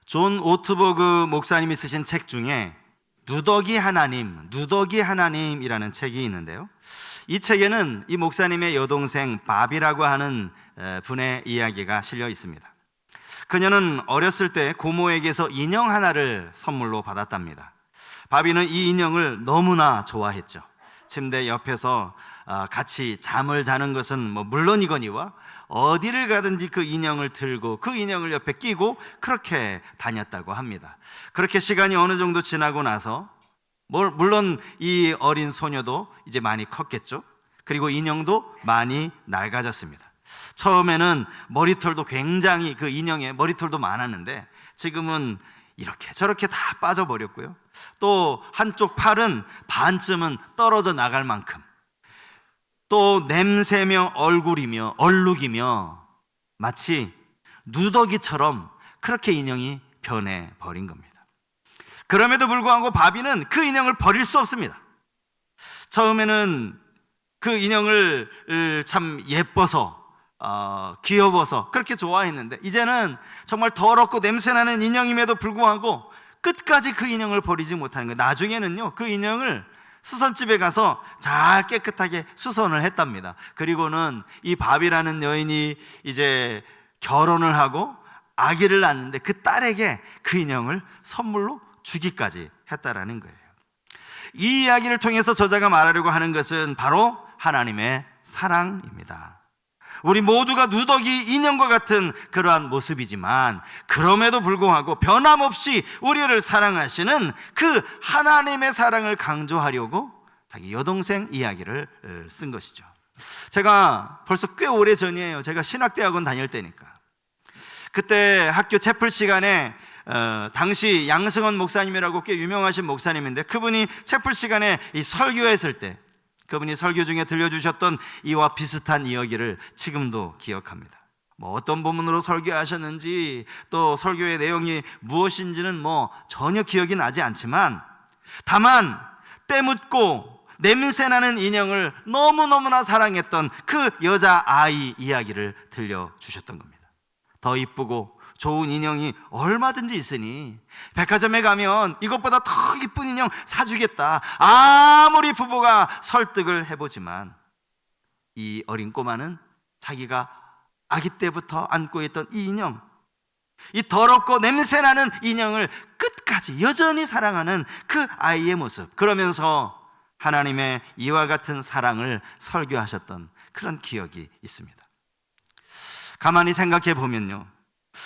존 오트버그 목사님이 쓰신 책 중에 누더기 하나님이라는 책이 있는데요. 이 책에는 이 목사님의 여동생 바비라고 하는 분의 이야기가 실려 있습니다. 그녀는 어렸을 때 고모에게서 인형 하나를 선물로 받았답니다. 바비는 이 인형을 너무나 좋아했죠. 침대 옆에서 같이 잠을 자는 것은 물론이거니와 어디를 가든지 그 인형을 들고 그 인형을 옆에 끼고 그렇게 다녔다고 합니다. 그렇게 시간이 어느 정도 지나고 나서 물론 이 어린 소녀도 이제 많이 컸겠죠. 그리고 인형도 많이 낡아졌습니다. 처음에는 머리털도 굉장히 그 인형에 머리털도 많았는데 지금은 이렇게 저렇게 다 빠져버렸고요. 또 한쪽 팔은 반쯤은 떨어져 나갈 만큼, 또 냄새며 얼룩이며 마치 누더기처럼 그렇게 인형이 변해버린 겁니다. 그럼에도 불구하고 바비는 그 인형을 버릴 수 없습니다. 처음에는 그 인형을 참 예뻐서 귀여워서 그렇게 좋아했는데 이제는 정말 더럽고 냄새나는 인형임에도 불구하고 끝까지 그 인형을 버리지 못하는 거예요. 나중에는요, 그 인형을 수선집에 가서 잘 깨끗하게 수선을 했답니다. 그리고는 이 바비라는 여인이 이제 결혼을 하고 아기를 낳았는데 그 딸에게 그 인형을 선물로 주기까지 했다라는 거예요. 이 이야기를 통해서 저자가 말하려고 하는 것은 바로 하나님의 사랑입니다. 우리 모두가 누더기 인형과 같은 그러한 모습이지만 그럼에도 불구하고 변함없이 우리를 사랑하시는 그 하나님의 사랑을 강조하려고 자기 여동생 이야기를 쓴 것이죠. 제가 벌써 꽤 오래 전이에요. 제가 신학대학원 다닐 때니까. 그때 학교 채플 시간에 당시 양승원 목사님이라고 꽤 유명하신 목사님인데 그분이 채플 시간에 이 설교했을 때 그분이 설교 중에 들려주셨던 이와 비슷한 이야기를 지금도 기억합니다. 어떤 본문으로 설교하셨는지 또 설교의 내용이 무엇인지는 전혀 기억이 나지 않지만 다만 때묻고 냄새나는 인형을 너무너무나 사랑했던 그 여자아이 이야기를 들려주셨던 겁니다. 더 이쁘고 좋은 인형이 얼마든지 있으니 백화점에 가면 이것보다 더 이쁜 인형 사주겠다. 아무리 부부가 설득을 해보지만 이 어린 꼬마는 자기가 아기 때부터 안고 있던 이 인형, 이 더럽고 냄새나는 인형을 끝까지 여전히 사랑하는 그 아이의 모습, 그러면서 하나님의 이와 같은 사랑을 설교하셨던 그런 기억이 있습니다. 가만히 생각해 보면요,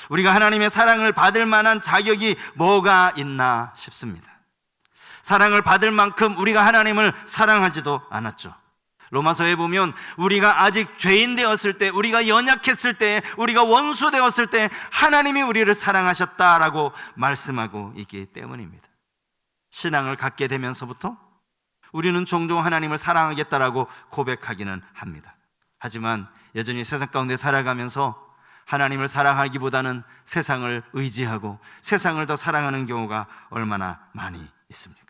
우리가 하나님의 사랑을 받을 만한 자격이 뭐가 있나 싶습니다. 사랑을 받을 만큼 우리가 하나님을 사랑하지도 않았죠. 로마서에 보면 우리가 아직 죄인 되었을 때, 우리가 연약했을 때, 우리가 원수 되었을 때 하나님이 우리를 사랑하셨다라고 말씀하고 있기 때문입니다. 신앙을 갖게 되면서부터 우리는 종종 하나님을 사랑하겠다라고 고백하기는 합니다. 하지만 여전히 세상 가운데 살아가면서 하나님을 사랑하기보다는 세상을 의지하고 세상을 더 사랑하는 경우가 얼마나 많이 있습니까?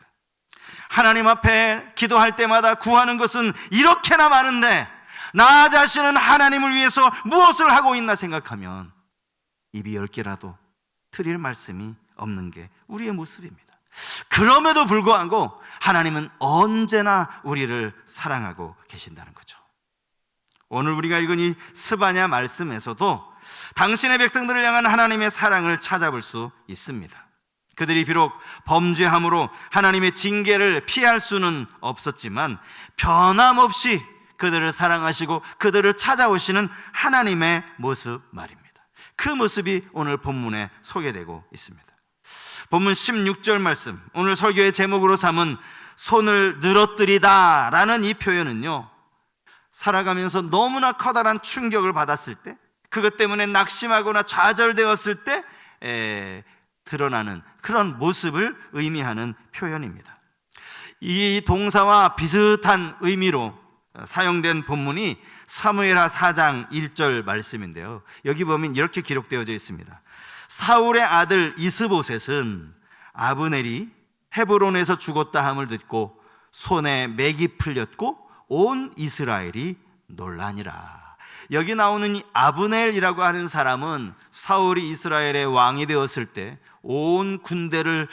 하나님 앞에 기도할 때마다 구하는 것은 이렇게나 많은데 나 자신은 하나님을 위해서 무엇을 하고 있나 생각하면 입이 10개라도 드릴 말씀이 없는 게 우리의 모습입니다. 그럼에도 불구하고 하나님은 언제나 우리를 사랑하고 계신다는 거죠. 오늘 우리가 읽은 이 스바냐 말씀에서도 당신의 백성들을 향한 하나님의 사랑을 찾아볼 수 있습니다. 그들이 비록 범죄함으로 하나님의 징계를 피할 수는 없었지만 변함없이 그들을 사랑하시고 그들을 찾아오시는 하나님의 모습 말입니다. 그 모습이 오늘 본문에 소개되고 있습니다. 본문 16절 말씀, 오늘 설교의 제목으로 삼은 손을 늘어뜨리다 라는 이 표현은요, 살아가면서 너무나 커다란 충격을 받았을 때, 그것 때문에 낙심하거나 좌절되었을 때 드러나는 그런 모습을 의미하는 표현입니다. 이 동사와 비슷한 의미로 사용된 본문이 사무엘하 4장 1절 말씀인데요, 여기 보면 이렇게 기록되어져 있습니다. 사울의 아들 이스보셋은 아브넬이 헤브론에서 죽었다 함을 듣고 손에 맥이 풀렸고 온 이스라엘이 놀라니라. 여기 나오는 이 아브넬이라고 하는 사람은 사울이 이스라엘의 왕이 되었을 때 온 군대를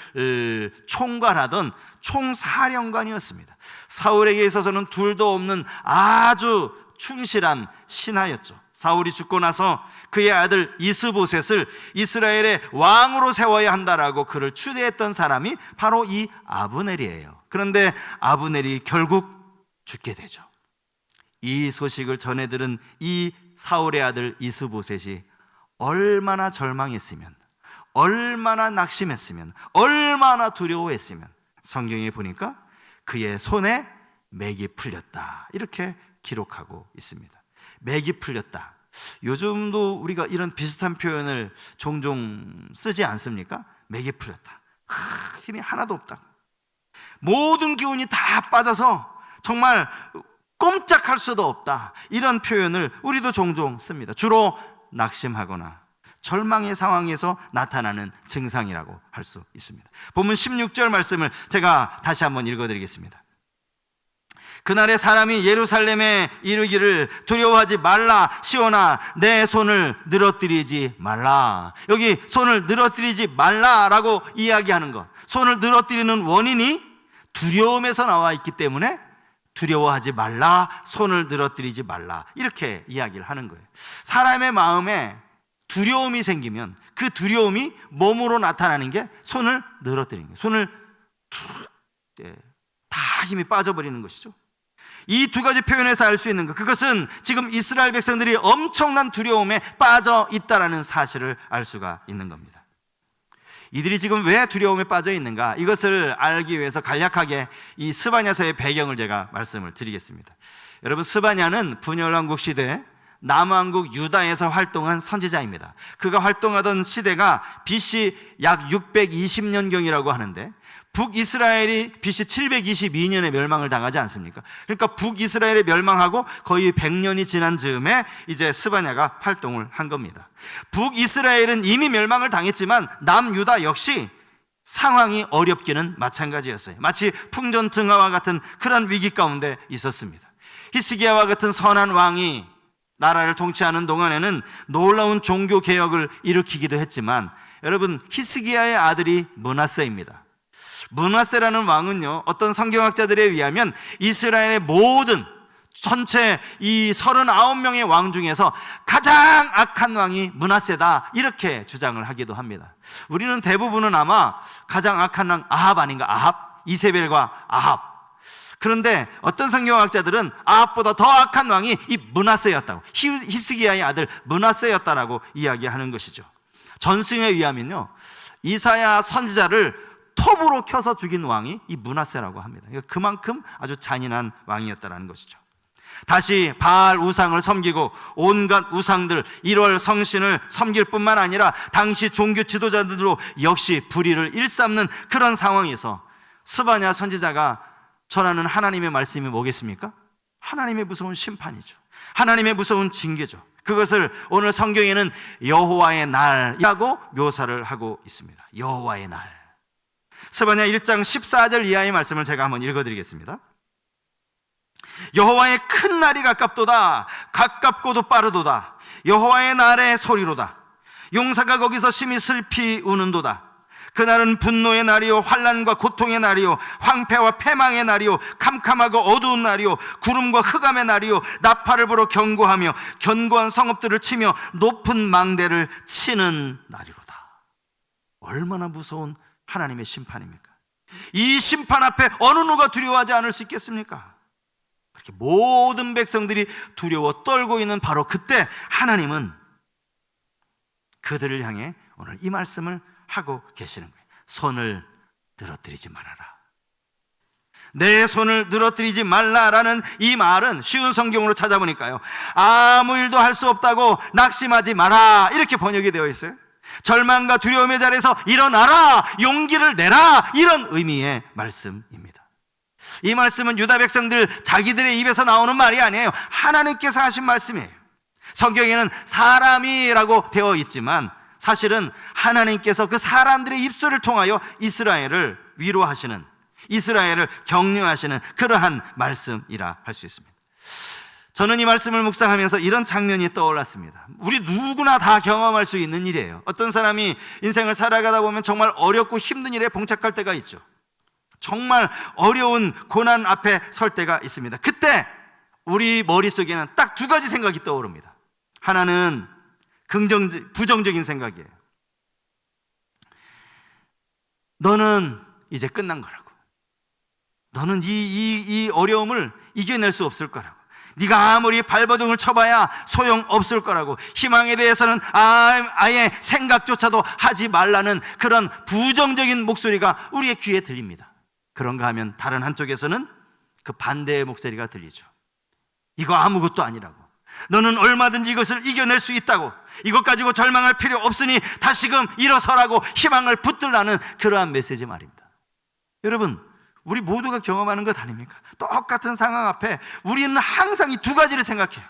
총괄하던 총사령관이었습니다. 사울에게 있어서는 둘도 없는 아주 충실한 신하였죠. 사울이 죽고 나서 그의 아들 이스보셋을 이스라엘의 왕으로 세워야 한다라고 그를 추대했던 사람이 바로 이 아브넬이에요. 그런데 아브넬이 결국 죽게 되죠. 이 소식을 전해 들은 이 사울의 아들 이스보셋이 얼마나 절망했으면, 얼마나 낙심했으면, 얼마나 두려워했으면 성경에 보니까 그의 손에 맥이 풀렸다 이렇게 기록하고 있습니다. 맥이 풀렸다. 요즘도 우리가 이런 비슷한 표현을 종종 쓰지 않습니까? 맥이 풀렸다. 힘이 하나도 없다. 모든 기운이 다 빠져서 정말 꼼짝할 수도 없다. 이런 표현을 우리도 종종 씁니다. 주로 낙심하거나 절망의 상황에서 나타나는 증상이라고 할 수 있습니다. 본문 16절 말씀을 제가 다시 한번 읽어드리겠습니다. 그날에 사람이 예루살렘에 이르기를 두려워하지 말라. 시온아 내 손을 늘어뜨리지 말라. 여기 손을 늘어뜨리지 말라라고 이야기하는 것, 손을 늘어뜨리는 원인이 두려움에서 나와 있기 때문에 두려워하지 말라, 손을 늘어뜨리지 말라 이렇게 이야기를 하는 거예요. 사람의 마음에 두려움이 생기면 그 두려움이 몸으로 나타나는 게 손을 늘어뜨리는 거예요. 손을 다 힘이 빠져버리는 것이죠. 이 두 가지 표현에서 알 수 있는 것, 그것은 지금 이스라엘 백성들이 엄청난 두려움에 빠져 있다는 사실을 알 수가 있는 겁니다. 이들이 지금 왜 두려움에 빠져 있는가, 이것을 알기 위해서 간략하게 이 스바냐서의 배경을 제가 말씀을 드리겠습니다. 여러분, 스바냐는 분열왕국 시대 남왕국 유다에서 활동한 선지자입니다. 그가 활동하던 시대가 BC 약 620년경이라고 하는데, 북이스라엘이 BC 722년에 멸망을 당하지 않습니까? 그러니까 북이스라엘이 멸망하고 거의 100년이 지난 즈음에 이제 스바냐가 활동을 한 겁니다. 북이스라엘은 이미 멸망을 당했지만 남유다 역시 상황이 어렵기는 마찬가지였어요. 마치 풍전등화와 같은 그런 위기 가운데 있었습니다. 히스기야와 같은 선한 왕이 나라를 통치하는 동안에는 놀라운 종교 개혁을 일으키기도 했지만, 여러분, 히스기야의 아들이 므낫세입니다. 므낫세라는 왕은요, 어떤 성경학자들에 의하면 이스라엘의 모든 전체 이 39명의 왕 중에서 가장 악한 왕이 므낫세다 이렇게 주장을 하기도 합니다. 우리는 대부분은 아마 가장 악한 왕 아합 아닌가, 아합, 이세벨과 아합. 그런데 어떤 성경학자들은 아합보다 더 악한 왕이 이 므낫세였다고, 히스기야의 아들 므낫세였다라고 이야기하는 것이죠. 전승에 의하면요, 이사야 선지자를 톱으로 켜서 죽인 왕이 이 므낫세라고 합니다. 그만큼 아주 잔인한 왕이었다는 것이죠. 다시 바알 우상을 섬기고 온갖 우상들, 1월 성신을 섬길 뿐만 아니라 당시 종교 지도자들도 역시 불의를 일삼는 그런 상황에서 스바냐 선지자가 전하는 하나님의 말씀이 뭐겠습니까? 하나님의 무서운 심판이죠. 하나님의 무서운 징계죠. 그것을 오늘 성경에는 여호와의 날이라고 묘사를 하고 있습니다. 여호와의 날. 스바냐 1장 14절 이하의 말씀을 제가 한번 읽어드리겠습니다. 여호와의 큰 날이 가깝도다. 가깝고도 빠르도다. 여호와의 날의 소리로다. 용사가 거기서 심히 슬피 우는도다. 그날은 분노의 날이요, 환난과 고통의 날이요, 황폐와 패망의 날이요, 캄캄하고 어두운 날이요, 구름과 흑암의 날이요, 나팔을 불어 경고하며 견고한 성읍들을 치며 높은 망대를 치는 날이로다. 얼마나 무서운 하나님의 심판입니까? 이 심판 앞에 어느 누가 두려워하지 않을 수 있겠습니까? 그렇게 모든 백성들이 두려워 떨고 있는 바로 그때 하나님은 그들을 향해 오늘 이 말씀을 하고 계시는 거예요. 손을 늘어뜨리지 말아라. 내 손을 늘어뜨리지 말라라는 이 말은 쉬운 성경으로 찾아보니까요, 아무 일도 할 수 없다고 낙심하지 마라 이렇게 번역이 되어 있어요. 절망과 두려움의 자리에서 일어나라, 용기를 내라, 이런 의미의 말씀입니다. 이 말씀은 유다 백성들 자기들의 입에서 나오는 말이 아니에요. 하나님께서 하신 말씀이에요. 성경에는 사람이라고 되어 있지만 사실은 하나님께서 그 사람들의 입술을 통하여 이스라엘을 위로하시는, 이스라엘을 격려하시는 그러한 말씀이라 할 수 있습니다. 저는 이 말씀을 묵상하면서 이런 장면이 떠올랐습니다. 우리 누구나 다 경험할 수 있는 일이에요. 어떤 사람이 인생을 살아가다 보면 정말 어렵고 힘든 일에 봉착할 때가 있죠. 정말 어려운 고난 앞에 설 때가 있습니다. 그때 우리 머릿속에는 딱 두 가지 생각이 떠오릅니다. 하나는 부정적인 생각이에요. 너는 이제 끝난 거라고. 너는 이 어려움을 이겨낼 수 없을 거라고. 네가 아무리 발버둥을 쳐봐야 소용없을 거라고. 희망에 대해서는 아예 생각조차도 하지 말라는 그런 부정적인 목소리가 우리의 귀에 들립니다. 그런가 하면 다른 한쪽에서는 그 반대의 목소리가 들리죠. 이거 아무것도 아니라고. 너는 얼마든지 이것을 이겨낼 수 있다고. 이것 가지고 절망할 필요 없으니 다시금 일어서라고 희망을 붙들라는 그러한 메시지 말입니다. 여러분, 우리 모두가 경험하는 것 아닙니까? 똑같은 상황 앞에 우리는 항상 이 두 가지를 생각해요.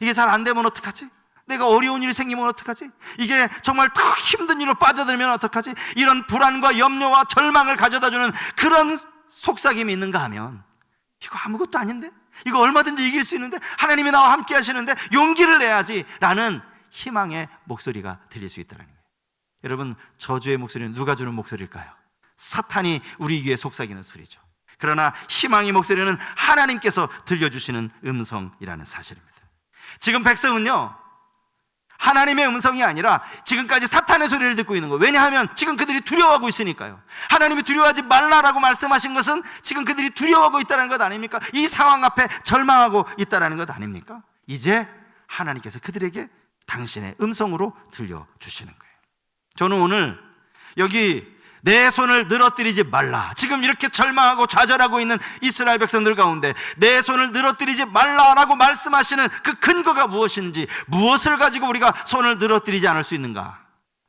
이게 잘 안 되면 어떡하지? 내가 어려운 일이 생기면 어떡하지? 이게 정말 더 힘든 일로 빠져들면 어떡하지? 이런 불안과 염려와 절망을 가져다주는 그런 속삭임이 있는가 하면, 이거 아무것도 아닌데? 이거 얼마든지 이길 수 있는데? 하나님이 나와 함께 하시는데 용기를 내야지 라는 희망의 목소리가 들릴 수 있다는 거예요. 여러분, 저주의 목소리는 누가 주는 목소리일까요? 사탄이 우리 귀에 속삭이는 소리죠. 그러나 희망의 목소리는 하나님께서 들려주시는 음성이라는 사실입니다. 지금 백성은요, 하나님의 음성이 아니라 지금까지 사탄의 소리를 듣고 있는 거예요. 왜냐하면 지금 그들이 두려워하고 있으니까요. 하나님이 두려워하지 말라라고 말씀하신 것은 지금 그들이 두려워하고 있다는 것 아닙니까? 이 상황 앞에 절망하고 있다는 것 아닙니까? 이제 하나님께서 그들에게 당신의 음성으로 들려주시는 거예요. 저는 오늘 여기 내 손을 늘어뜨리지 말라, 지금 이렇게 절망하고 좌절하고 있는 이스라엘 백성들 가운데 내 손을 늘어뜨리지 말라라고 말씀하시는 그 근거가 무엇인지, 무엇을 가지고 우리가 손을 늘어뜨리지 않을 수 있는가,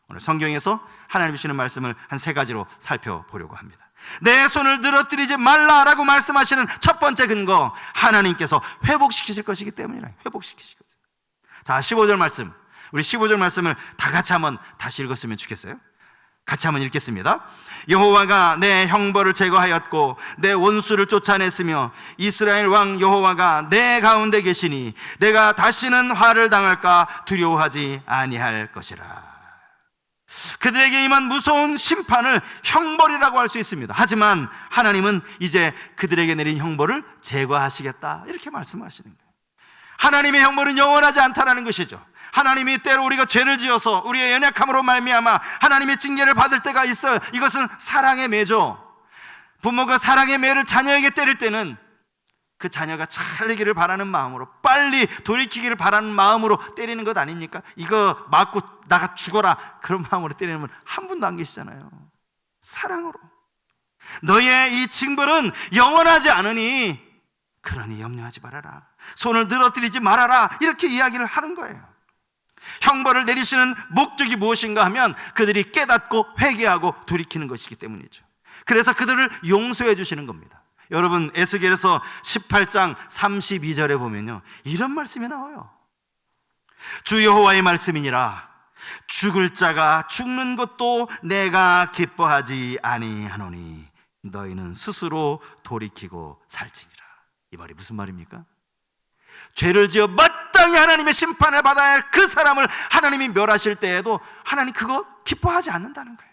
오늘 성경에서 하나님 주시는 말씀을 한 세 가지로 살펴보려고 합니다. 내 손을 늘어뜨리지 말라라고 말씀하시는 첫 번째 근거, 하나님께서 회복시키실 것이기 때문이라. 회복시키실 것이다. 자, 15절 말씀, 우리 15절 말씀을 다 같이 한번 다시 읽었으면 좋겠어요. 같이 한번 읽겠습니다. 여호와가 내 형벌을 제거하였고 내 원수를 쫓아냈으며 이스라엘 왕 여호와가 내 가운데 계시니 내가 다시는 화를 당할까 두려워하지 아니할 것이라. 그들에게 임한 무서운 심판을 형벌이라고 할 수 있습니다. 하지만 하나님은 이제 그들에게 내린 형벌을 제거하시겠다, 이렇게 말씀하시는 거예요. 하나님의 형벌은 영원하지 않다라는 것이죠. 하나님이 때로 우리가 죄를 지어서 우리의 연약함으로 말미암아 하나님의 징계를 받을 때가 있어요. 이것은 사랑의 매죠. 부모가 사랑의 매를 자녀에게 때릴 때는 그 자녀가 잘 되기를 바라는 마음으로, 빨리 돌이키기를 바라는 마음으로 때리는 것 아닙니까? 이거 맞고 나가 죽어라, 그런 마음으로 때리는 분 한 분도 안 계시잖아요. 사랑으로. 너의 이 징벌은 영원하지 않으니 그러니 염려하지 말아라, 손을 늘어뜨리지 말아라, 이렇게 이야기를 하는 거예요. 형벌을 내리시는 목적이 무엇인가 하면 그들이 깨닫고 회개하고 돌이키는 것이기 때문이죠. 그래서 그들을 용서해 주시는 겁니다. 여러분, 에스겔에서 18장 32절에 보면요, 이런 말씀이 나와요. 주 여호와의 말씀이니라. 죽을 자가 죽는 것도 내가 기뻐하지 아니하노니 너희는 스스로 돌이키고 살지니라. 이 말이 무슨 말입니까? 죄를 지어 마땅히 하나님의 심판을 받아야 할 그 사람을 하나님이 멸하실 때에도 하나님 그거 기뻐하지 않는다는 거예요.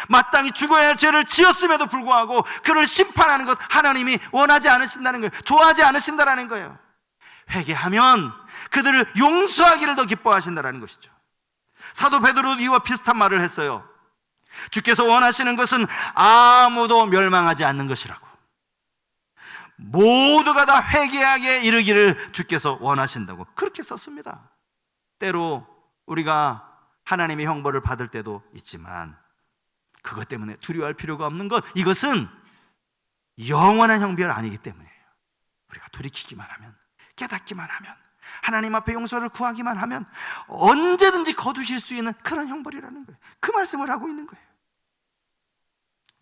마땅히 죽어야 할 죄를 지었음에도 불구하고 그를 심판하는 것 하나님이 원하지 않으신다는 거예요. 좋아하지 않으신다는 거예요. 회개하면 그들을 용서하기를 더 기뻐하신다는 것이죠. 사도 베드로도 이와 비슷한 말을 했어요. 주께서 원하시는 것은 아무도 멸망하지 않는 것이라고. 모두가 다 회개하게 이르기를 주께서 원하신다고 그렇게 썼습니다. 때로 우리가 하나님의 형벌을 받을 때도 있지만 그것 때문에 두려워할 필요가 없는 것, 이것은 영원한 형벌이 아니기 때문이에요. 우리가 돌이키기만 하면, 깨닫기만 하면, 하나님 앞에 용서를 구하기만 하면 언제든지 거두실 수 있는 그런 형벌이라는 거예요. 그 말씀을 하고 있는 거예요.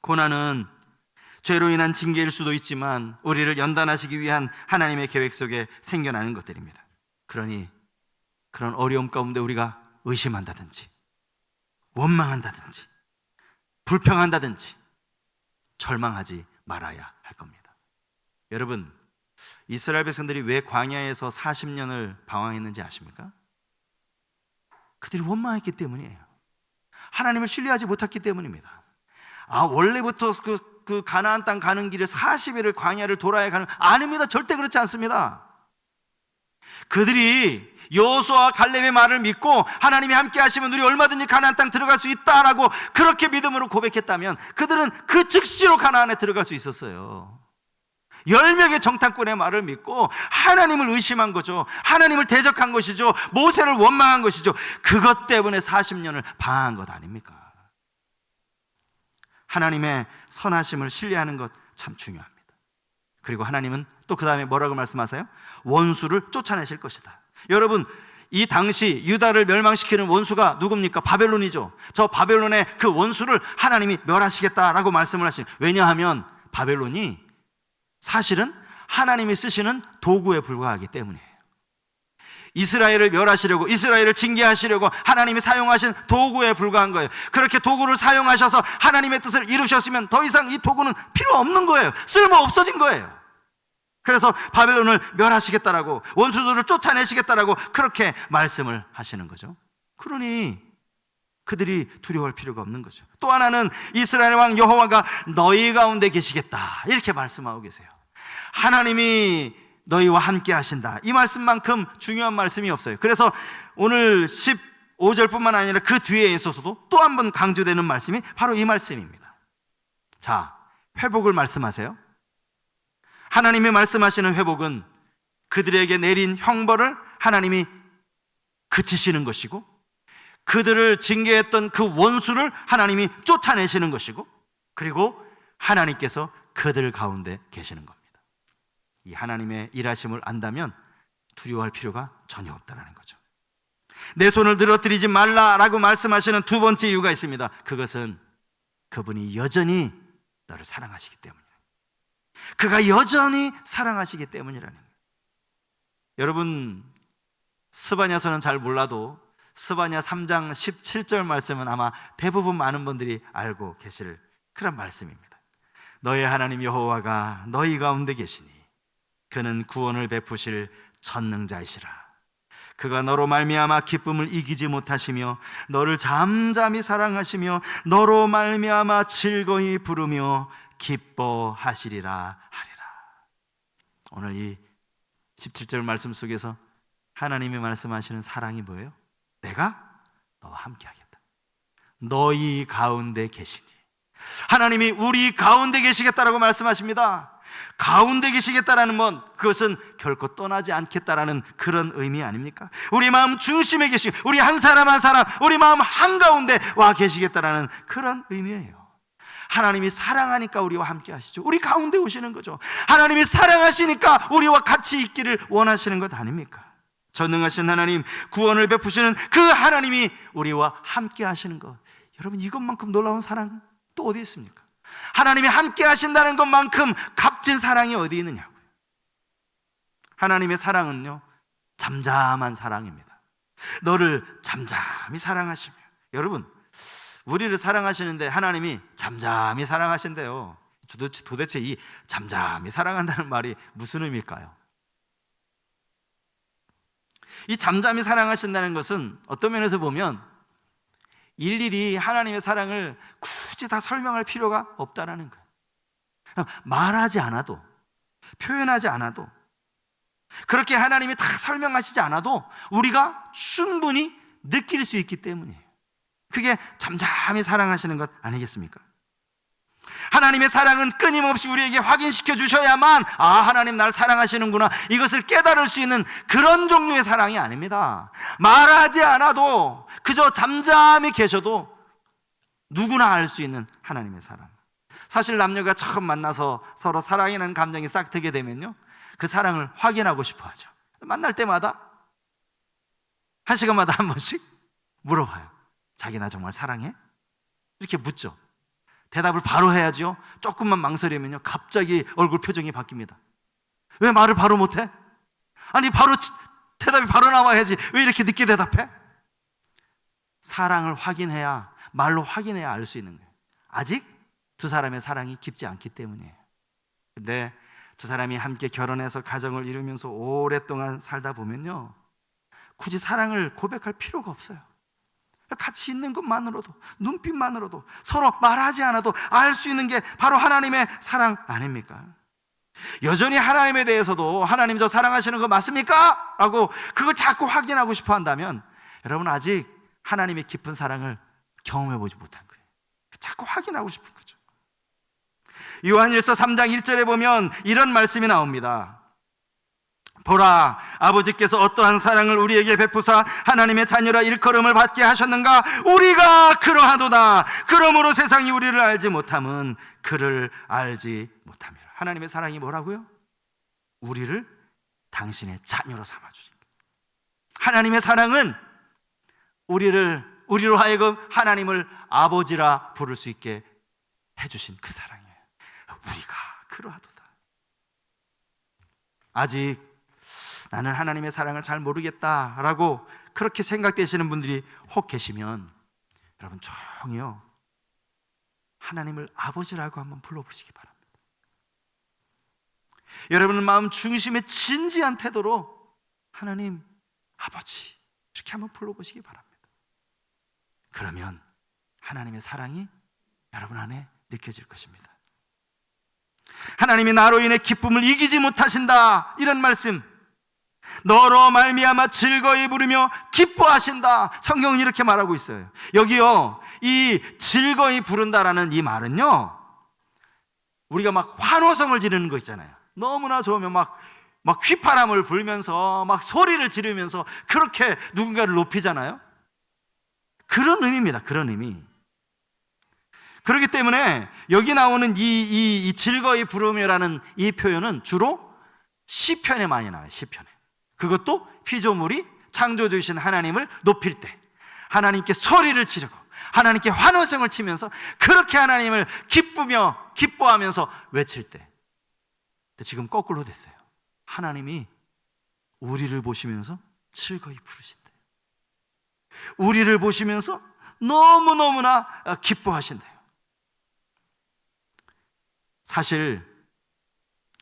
고난은 죄로 인한 징계일 수도 있지만 우리를 연단하시기 위한 하나님의 계획 속에 생겨나는 것들입니다. 그러니 그런 어려움 가운데 우리가 의심한다든지 원망한다든지 불평한다든지 절망하지 말아야 할 겁니다. 여러분, 이스라엘 백성들이 왜 광야에서 40년을 방황했는지 아십니까? 그들이 원망했기 때문이에요. 하나님을 신뢰하지 못했기 때문입니다. 원래부터 그 가나안 땅 가는 길에 40일을 광야를 돌아야 가는, 아닙니다. 절대 그렇지 않습니다. 그들이 여호수아와 갈렙의 말을 믿고 하나님이 함께 하시면 우리 얼마든지 가나안 땅 들어갈 수 있다라고 그렇게 믿음으로 고백했다면 그들은 그 즉시로 가나안에 들어갈 수 있었어요. 10명의 정탐꾼의 말을 믿고 하나님을 의심한 거죠. 하나님을 대적한 것이죠. 모세를 원망한 것이죠. 그것 때문에 40년을 방황한 것 아닙니까? 하나님의 선하심을 신뢰하는 것 참 중요합니다. 그리고 하나님은 또 그 다음에 뭐라고 말씀하세요? 원수를 쫓아내실 것이다. 여러분, 이 당시 유다를 멸망시키는 원수가 누굽니까? 바벨론이죠. 저 바벨론의 그 원수를 하나님이 멸하시겠다라고 말씀을 하시는, 왜냐하면 바벨론이 사실은 하나님이 쓰시는 도구에 불과하기 때문이에요. 이스라엘을 멸하시려고, 이스라엘을 징계하시려고 하나님이 사용하신 도구에 불과한 거예요. 그렇게 도구를 사용하셔서 하나님의 뜻을 이루셨으면 더 이상 이 도구는 필요 없는 거예요. 쓸모 없어진 거예요. 그래서 바벨론을 멸하시겠다라고, 원수들을 쫓아내시겠다라고 그렇게 말씀을 하시는 거죠. 그러니 그들이 두려워할 필요가 없는 거죠. 또 하나는 이스라엘 왕 여호와가 너희 가운데 계시겠다, 이렇게 말씀하고 계세요. 하나님이 너희와 함께 하신다, 이 말씀만큼 중요한 말씀이 없어요. 그래서 오늘 15절뿐만 아니라 그 뒤에 있어서도 또 한 번 강조되는 말씀이 바로 이 말씀입니다. 자, 회복을 말씀하세요. 하나님이 말씀하시는 회복은 그들에게 내린 형벌을 하나님이 그치시는 것이고, 그들을 징계했던 그 원수를 하나님이 쫓아내시는 것이고, 그리고 하나님께서 그들 가운데 계시는 겁니다. 이 하나님의 일하심을 안다면 두려워할 필요가 전혀 없다는 거죠. 내 손을 늘어뜨리지 말라라고 말씀하시는 두 번째 이유가 있습니다. 그것은 그분이 여전히 너를 사랑하시기 때문이에요. 그가 여전히 사랑하시기 때문이라는 거예요. 여러분, 스바냐서는 잘 몰라도 스바냐 3장 17절 말씀은 아마 대부분 많은 분들이 알고 계실 그런 말씀입니다. 너의 하나님 여호와가 너희 가운데 계시니 그는 구원을 베푸실 전능자이시라. 그가 너로 말미암아 기쁨을 이기지 못하시며 너를 잠잠히 사랑하시며 너로 말미암아 즐거이 부르며 기뻐하시리라 하리라. 오늘 이 17절 말씀 속에서 하나님이 말씀하시는 사랑이 뭐예요? 내가 너와 함께 하겠다. 너희 가운데 계시니. 하나님이 우리 가운데 계시겠다라고 말씀하십니다. 가운데 계시겠다라는 건 그것은 결코 떠나지 않겠다라는 그런 의미 아닙니까? 우리 마음 중심에 계시고 우리 한 사람 한 사람, 우리 마음 한가운데 와 계시겠다라는 그런 의미예요. 하나님이 사랑하니까 우리와 함께 하시죠. 우리 가운데 오시는 거죠. 하나님이 사랑하시니까 우리와 같이 있기를 원하시는 것 아닙니까? 전능하신 하나님, 구원을 베푸시는 그 하나님이 우리와 함께 하시는 것, 여러분, 이것만큼 놀라운 사랑 또 어디 있습니까? 하나님이 함께 하신다는 것만큼 값진 사랑이 어디 있느냐고요. 하나님의 사랑은요, 잠잠한 사랑입니다. 너를 잠잠히 사랑하시며, 여러분, 우리를 사랑하시는데 하나님이 잠잠히 사랑하신대요. 도대체 이 잠잠히 사랑한다는 말이 무슨 의미일까요? 이 잠잠히 사랑하신다는 것은 어떤 면에서 보면 일일이 하나님의 사랑을 굳이 다 설명할 필요가 없다라는 거예요. 말하지 않아도, 표현하지 않아도, 그렇게 하나님이 다 설명하시지 않아도 우리가 충분히 느낄 수 있기 때문이에요. 그게 잠잠히 사랑하시는 것 아니겠습니까? 하나님의 사랑은 끊임없이 우리에게 확인시켜 주셔야만 하나님 날 사랑하시는구나, 이것을 깨달을 수 있는 그런 종류의 사랑이 아닙니다. 말하지 않아도 그저 잠잠히 계셔도 누구나 알 수 있는 하나님의 사랑. 사실 남녀가 처음 만나서 서로 사랑이라는 감정이 싹 트게 되면요, 그 사랑을 확인하고 싶어 하죠. 만날 때마다 1시간마다 한 번씩 물어봐요. 자기 나 정말 사랑해? 이렇게 묻죠. 대답을 바로 해야죠. 조금만 망설이면요, 갑자기 얼굴 표정이 바뀝니다. 왜 말을 바로 못해? 아니, 바로 대답이 바로 나와야지. 왜 이렇게 늦게 대답해? 사랑을 확인해야, 말로 확인해야 알 수 있는 거예요. 아직 두 사람의 사랑이 깊지 않기 때문이에요. 근데 두 사람이 함께 결혼해서 가정을 이루면서 오랫동안 살다 보면요, 굳이 사랑을 고백할 필요가 없어요. 같이 있는 것만으로도, 눈빛만으로도, 서로 말하지 않아도 알 수 있는 게 바로 하나님의 사랑 아닙니까? 여전히 하나님에 대해서도 하나님 저 사랑하시는 거 맞습니까? 라고 그걸 자꾸 확인하고 싶어 한다면 여러분 아직 하나님의 깊은 사랑을 경험해 보지 못한 거예요. 자꾸 확인하고 싶은 거죠. 요한일서 3장 1절에 보면 이런 말씀이 나옵니다. 보라, 아버지께서 어떠한 사랑을 우리에게 베푸사 하나님의 자녀라 일컬음을 받게 하셨는가? 우리가 그러하도다. 그러므로 세상이 우리를 알지 못함은 그를 알지 못함이라. 하나님의 사랑이 뭐라고요? 우리를 당신의 자녀로 삼아주신 거예요. 하나님의 사랑은 우리로 하여금 하나님을 아버지라 부를 수 있게 해주신 그 사랑이에요. 우리가 그러하도다. 아직 나는 하나님의 사랑을 잘 모르겠다라고 그렇게 생각되시는 분들이 혹 계시면 여러분 조용히요, 하나님을 아버지라고 한번 불러보시기 바랍니다. 여러분은 마음 중심의 진지한 태도로 하나님 아버지 이렇게 한번 불러보시기 바랍니다. 그러면 하나님의 사랑이 여러분 안에 느껴질 것입니다. 하나님이 나로 인해 기쁨을 이기지 못하신다, 이런 말씀, 너로 말미암아 즐거이 부르며 기뻐하신다, 성경은 이렇게 말하고 있어요. 여기요, 이 즐거이 부른다라는 이 말은요, 우리가 막 환호성을 지르는 거 있잖아요. 너무나 좋으면 막 휘파람을 불면서 막 소리를 지르면서 그렇게 누군가를 높이잖아요. 그런 의미입니다. 그런 의미. 그렇기 때문에 여기 나오는 이 즐거이 부르며라는 이 표현은 주로 시편에 많이 나와요. 시편에. 그것도 피조물이 창조주이신 하나님을 높일 때, 하나님께 소리를 지르고 하나님께 환호성을 치면서 그렇게 하나님을 기뻐하면서 외칠 때. 근데 지금 거꾸로 됐어요. 하나님이 우리를 보시면서 즐거이 부르신대요. 우리를 보시면서 너무너무나 기뻐하신대요. 사실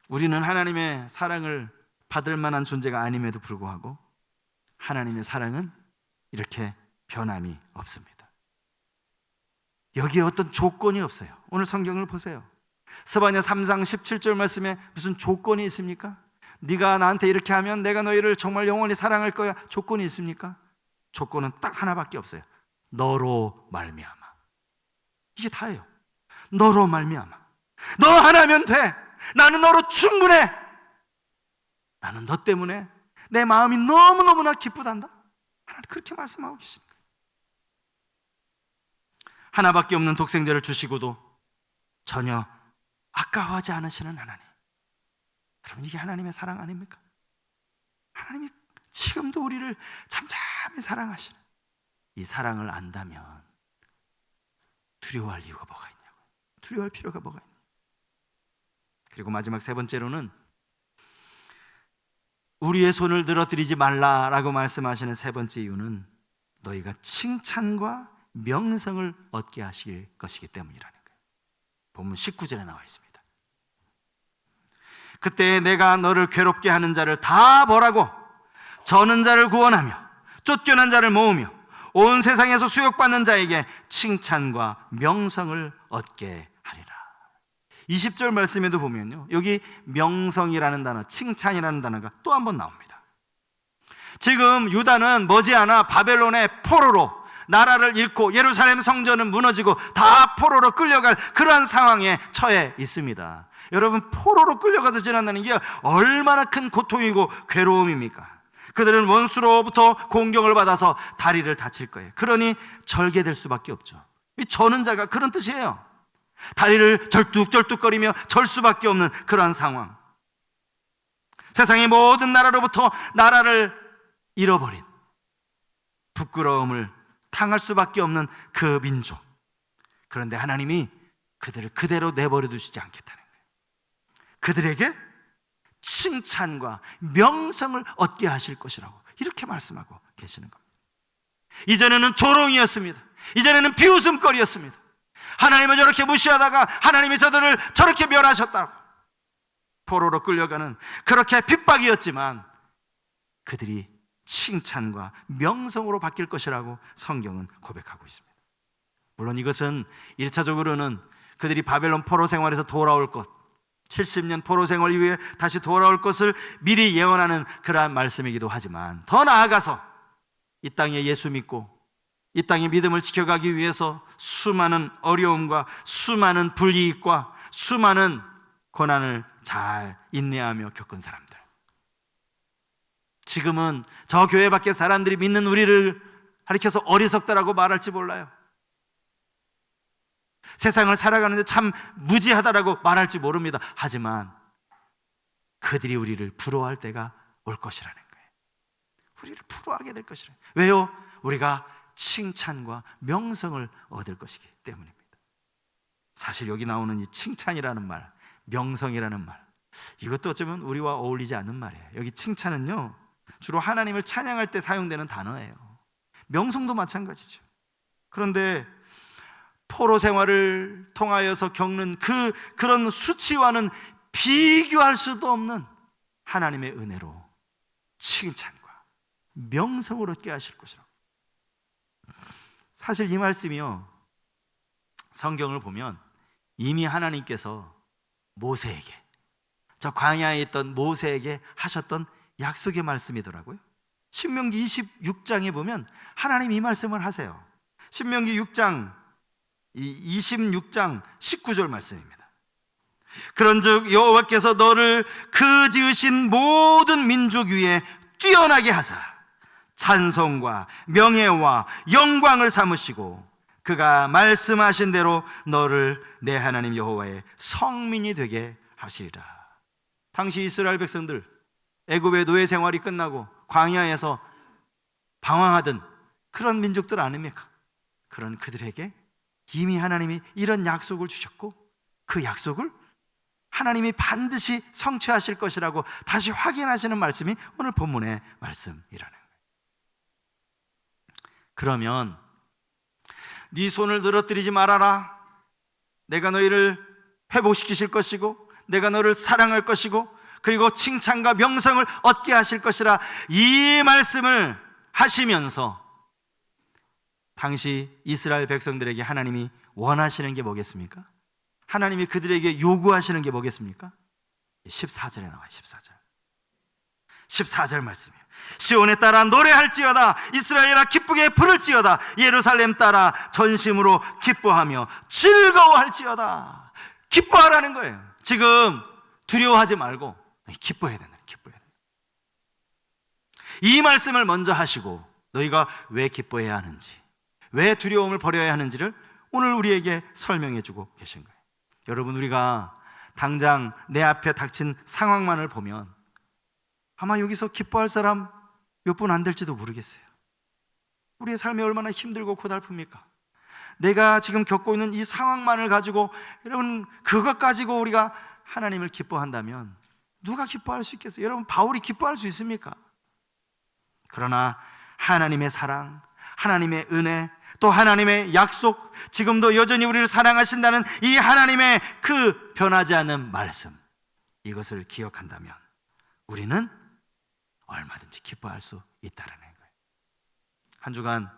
우리는 하나님의 사랑을 받을 만한 존재가 아님에도 불구하고 하나님의 사랑은 이렇게 변함이 없습니다. 여기에 어떤 조건이 없어요. 오늘 성경을 보세요. 스바냐 3장 17절 말씀에 무슨 조건이 있습니까? 네가 나한테 이렇게 하면 내가 너희를 정말 영원히 사랑할 거야. 조건이 있습니까? 조건은 딱 하나밖에 없어요. 너로 말미암아. 이게 다예요. 너로 말미암아. 너 하나면 돼. 나는 너로 충분해. 나는 너 때문에 내 마음이 너무너무나 기쁘단다. 하나님 그렇게 말씀하고 계십니다. 하나밖에 없는 독생자를 주시고도 전혀 아까워하지 않으시는 하나님. 여러분, 이게 하나님의 사랑 아닙니까? 하나님이 지금도 우리를 잠잠히 사랑하시는 이 사랑을 안다면 두려워할 이유가 뭐가 있냐고요. 두려워할 필요가 뭐가 있냐. 그리고 마지막 세 번째로는 우리의 손을 늘어뜨리지 말라라고 말씀하시는 세 번째 이유는 너희가 칭찬과 명성을 얻게 하실 것이기 때문이라는 거예요. 본문 19절에 나와 있습니다. 그때 내가 너를 괴롭게 하는 자를 다 벌하고 저는 자를 구원하며 쫓겨난 자를 모으며 온 세상에서 수욕받는 자에게 칭찬과 명성을 얻게 하리라. 20절 말씀에도 보면요, 여기 명성이라는 단어, 칭찬이라는 단어가 또 한 번 나옵니다. 지금 유다는 머지않아 바벨론의 포로로 나라를 잃고 예루살렘 성전은 무너지고 다 포로로 끌려갈 그러한 상황에 처해 있습니다. 여러분, 포로로 끌려가서 지낸다는 게 얼마나 큰 고통이고 괴로움입니까? 그들은 원수로부터 공격을 받아서 다리를 다칠 거예요. 그러니 절개될 수밖에 없죠. 이 저는 자가 그런 뜻이에요. 다리를 절뚝절뚝거리며 절 수밖에 없는 그러한 상황. 세상의 모든 나라로부터 나라를 잃어버린 부끄러움을 당할 수밖에 없는 그 민족. 그런데 하나님이 그들을 그대로 내버려 두시지 않겠다는 거예요. 그들에게 칭찬과 명성을 얻게 하실 것이라고 이렇게 말씀하고 계시는 겁니다. 이전에는 조롱이었습니다. 이전에는 비웃음거리였습니다. 하나님을 저렇게 무시하다가 하나님이 저들을 저렇게 멸하셨다고. 포로로 끌려가는 그렇게 핍박이었지만 그들이 칭찬과 명성으로 바뀔 것이라고 성경은 고백하고 있습니다. 물론 이것은 1차적으로는 그들이 바벨론 포로 생활에서 돌아올 것, 70년 포로 생활 이후에 다시 돌아올 것을 미리 예언하는 그러한 말씀이기도 하지만, 더 나아가서 이 땅에 예수 믿고 이 땅의 믿음을 지켜가기 위해서 수많은 어려움과 수많은 불이익과 수많은 고난을 잘 인내하며 겪은 사람들, 지금은 저 교회 밖에 사람들이 믿는 우리를 가리켜서 어리석다라고 말할지 몰라요. 세상을 살아가는데 참 무지하다라고 말할지 모릅니다. 하지만 그들이 우리를 부러워할 때가 올 것이라는 거예요. 우리를 부러워하게 될 것이라는 거예요. 왜요? 우리가 칭찬과 명성을 얻을 것이기 때문입니다. 사실 여기 나오는 이 칭찬이라는 말, 명성이라는 말, 이것도 어쩌면 우리와 어울리지 않는 말이에요. 여기 칭찬은요, 주로 하나님을 찬양할 때 사용되는 단어예요. 명성도 마찬가지죠. 그런데 포로 생활을 통하여서 겪는 그런 수치와는 비교할 수도 없는 하나님의 은혜로 칭찬과 명성을 얻게 하실 것이라고. 사실 이 말씀이요, 성경을 보면 이미 하나님께서 모세에게, 저 광야에 있던 모세에게 하셨던 약속의 말씀이더라고요. 신명기 26장에 보면 하나님 이 말씀을 하세요. 신명기 26장 19절 말씀입니다. 그런즉 여호와께서 너를 그 지으신 모든 민족 위에 뛰어나게 하사 찬송과 명예와 영광을 삼으시고 그가 말씀하신 대로 너를 내 하나님 여호와의 성민이 되게 하시리라. 당시 이스라엘 백성들, 애굽의 노예 생활이 끝나고 광야에서 방황하던 그런 민족들 아닙니까? 그런 그들에게 이미 하나님이 이런 약속을 주셨고, 그 약속을 하나님이 반드시 성취하실 것이라고 다시 확인하시는 말씀이 오늘 본문의 말씀이라는 거예요. 그러면 네 손을 늘어뜨리지 말아라, 내가 너희를 회복시키실 것이고 내가 너를 사랑할 것이고 그리고 칭찬과 명성을 얻게 하실 것이라, 이 말씀을 하시면서 당시 이스라엘 백성들에게 하나님이 원하시는 게 뭐겠습니까? 하나님이 그들에게 요구하시는 게 뭐겠습니까? 14절에 나와요. 14절 말씀이에요. 시온에 따라 노래할지어다, 이스라엘아 기쁘게 부를지어다, 예루살렘 따라 전심으로 기뻐하며 즐거워할지어다. 기뻐하라는 거예요. 지금 두려워하지 말고 기뻐해야 된다. 이 말씀을 먼저 하시고 너희가 왜 기뻐해야 하는지, 왜 두려움을 버려야 하는지를 오늘 우리에게 설명해 주고 계신 거예요. 여러분, 우리가 당장 내 앞에 닥친 상황만을 보면 아마 여기서 기뻐할 사람 몇 분 안 될지도 모르겠어요. 우리의 삶이 얼마나 힘들고 고달픕니까? 내가 지금 겪고 있는 이 상황만을 가지고, 여러분, 그것 가지고 우리가 하나님을 기뻐한다면 누가 기뻐할 수 있겠어요? 여러분, 바울이 기뻐할 수 있습니까? 그러나 하나님의 사랑, 하나님의 은혜, 또 하나님의 약속, 지금도 여전히 우리를 사랑하신다는 이 하나님의 그 변하지 않는 말씀, 이것을 기억한다면 우리는 얼마든지 기뻐할 수 있다는 거예요. 한 주간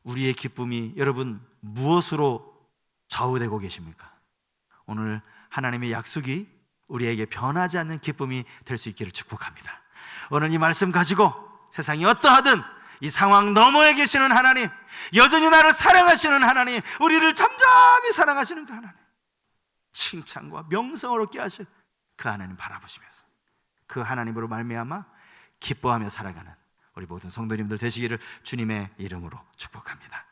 우리의 기쁨이 여러분 무엇으로 좌우되고 계십니까? 오늘 하나님의 약속이 우리에게 변하지 않는 기쁨이 될 수 있기를 축복합니다. 오늘 이 말씀 가지고 세상이 어떠하든 이 상황 너머에 계시는 하나님, 여전히 나를 사랑하시는 하나님, 우리를 잠잠히 사랑하시는 그 하나님, 칭찬과 명성을 얻게 하실 그 하나님 바라보시면서 그 하나님으로 말미암아 기뻐하며 살아가는 우리 모든 성도님들 되시기를 주님의 이름으로 축복합니다.